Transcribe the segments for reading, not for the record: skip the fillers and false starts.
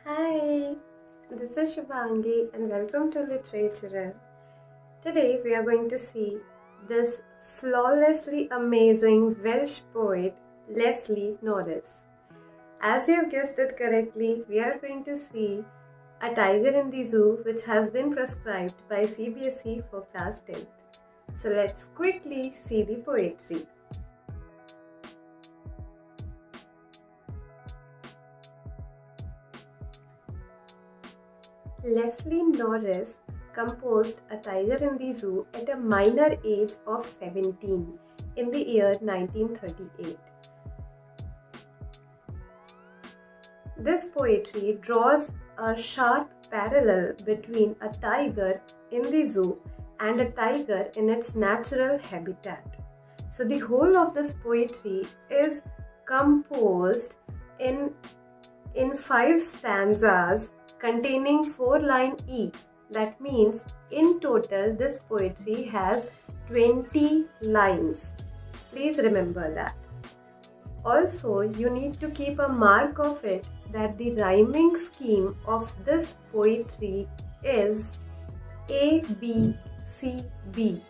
Hi, this is Shubhangi and welcome to Literature. Today we are going to see this flawlessly amazing Welsh poet Leslie Norris. As you have guessed it correctly, we are going to see a tiger in the zoo which has been prescribed by CBSE for class 10th. So let's quickly see the poetry. Leslie Norris composed A Tiger in the Zoo at a minor age of 17 in the year 1938. This poetry draws a sharp parallel between a tiger in the zoo and a tiger in its natural habitat. So the whole of this poetry is composed in 5 stanzas containing 4 lines each. That means in total this poetry has 20 lines. Please remember that. Also, you need to keep a mark of it that the rhyming scheme of this poetry is A, B, C, B.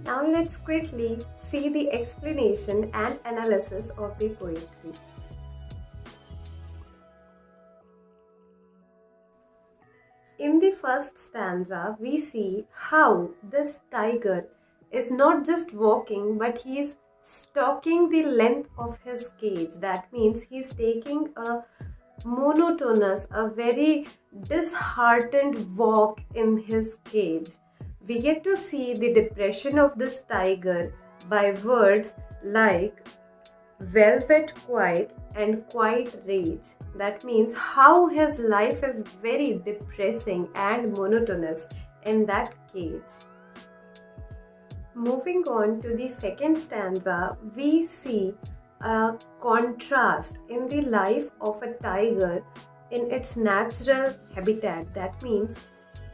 Now let's quickly see the explanation and analysis of the poetry. In the first stanza, we see how this tiger is not just walking, but he is stalking the length of his cage. That means he is taking a monotonous, a very disheartened walk in his cage. We get to see the depression of this tiger by words like velvet quiet and quiet rage. That means how his life is very depressing and monotonous in that cage. Moving on to the second stanza, we see a contrast in the life of a tiger in its natural habitat. That means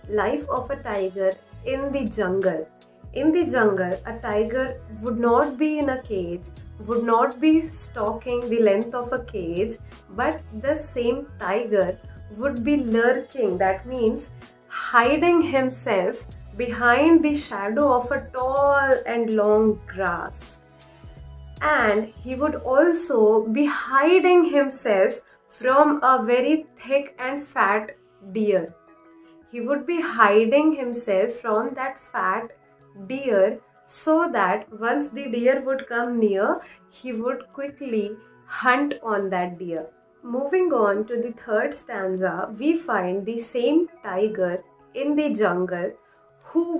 life of a tiger in the jungle. In the jungle, a tiger would not be in a cage, would not be stalking the length of a cage, but the same tiger would be lurking. That means hiding himself behind the shadow of a tall and long grass. And he would also be hiding himself from a very thick and fat deer. He would be hiding himself from that fat deer so that once the deer would come near, he would quickly hunt on that deer. Moving on to the third stanza, we find the same tiger in the jungle who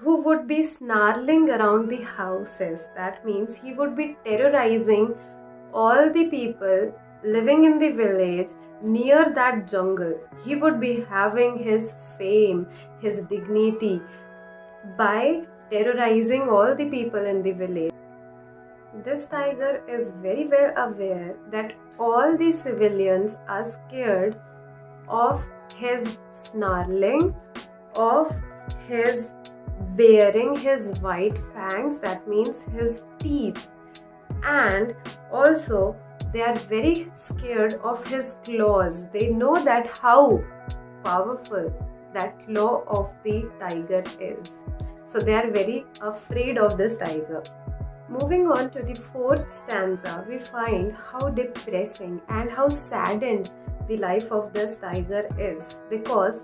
would be snarling around the houses. That means he would be terrorizing all the people living in the village near that jungle. He would be having his fame, his dignity by terrorizing all the people in the village. This tiger is very well aware that all the civilians are scared of his snarling, of his baring his white fangs, that means his teeth, and also they are very scared of his claws. They know that how powerful that claw of the tiger is. So they are very afraid of this tiger. Moving on to the fourth stanza, we find how depressing and how saddened the life of this tiger is, because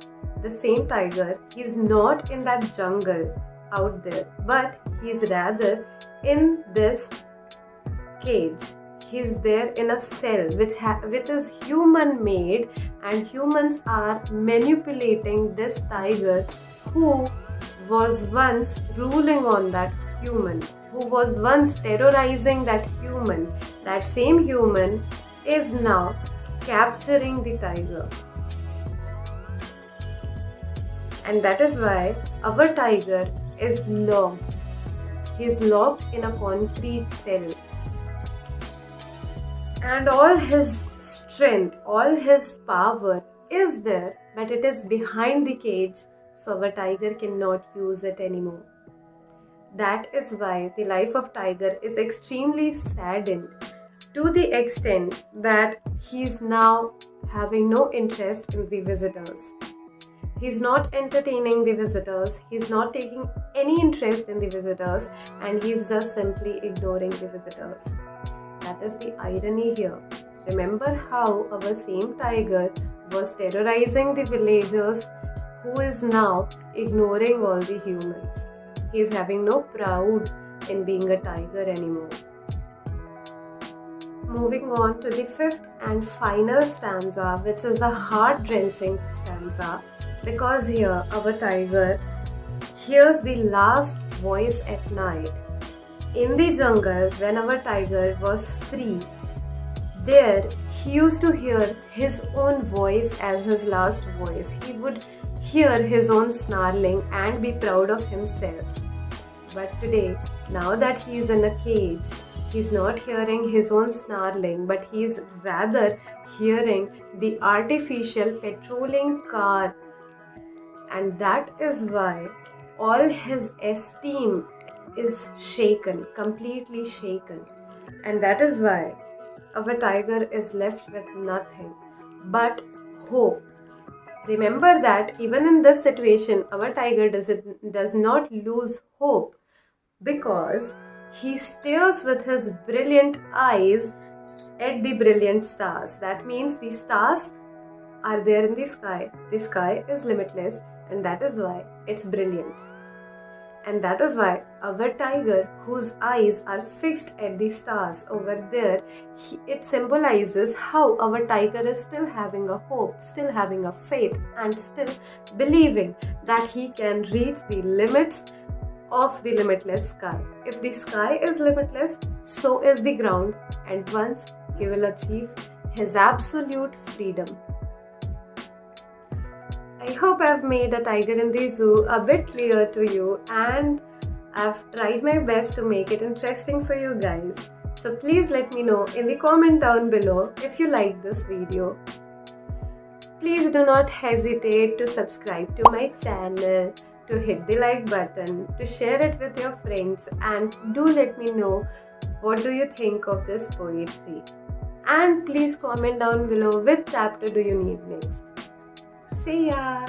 the same tiger is not in that jungle out there, but he is rather in this cage. He is there in a cell which is human made, and humans are manipulating this tiger who was once ruling on that human, who was once terrorizing that human. That same human is now capturing the tiger. And that is why our tiger is locked. He is locked in a concrete cell. And all his strength, all his power is there, but it is behind the cage, so our tiger cannot use it anymore. That is why the life of tiger is extremely saddened. to the extent that he's now having no interest in the visitors. He's not entertaining the visitors, he's not taking any interest in the visitors, and he's just simply ignoring the visitors. That is the irony here. Remember how our same tiger was terrorizing the villagers, who is now ignoring all the humans. He is having no pride in being a tiger anymore. Moving on to the fifth and final stanza, which is a heart-wrenching stanza, because here our tiger hears the last voice at night. In the jungle, when our tiger was free, there he used to hear his own voice as his last voice. He would hear his own snarling and be proud of himself. But today, now that he is in a cage, he's not hearing his own snarling, but he's rather hearing the artificial patrolling car. And that is why all his esteem is shaken, completely shaken. And that is why our tiger is left with nothing but hope. Remember that even in this situation, our tiger does not lose hope, because he stares with his brilliant eyes at the brilliant stars. That means the stars are there in the sky. The sky is limitless, and that is why it's brilliant. And that is why our tiger, whose eyes are fixed at the stars over there, it symbolizes how our tiger is still having a hope, still having a faith, and still believing that he can reach the limits of the limitless sky. If the sky is limitless, so is the ground, and once he will achieve his absolute freedom. I hope I've made a tiger in the zoo a bit clear to you, and I've tried my best to make it interesting for you guys. So please let me know in the comment down below if you like this video. Please do not hesitate to subscribe to my channel, to hit the like button, to share it with your friends, and do let me know what do you think of this poetry. And please comment down below which chapter do you need next. See ya!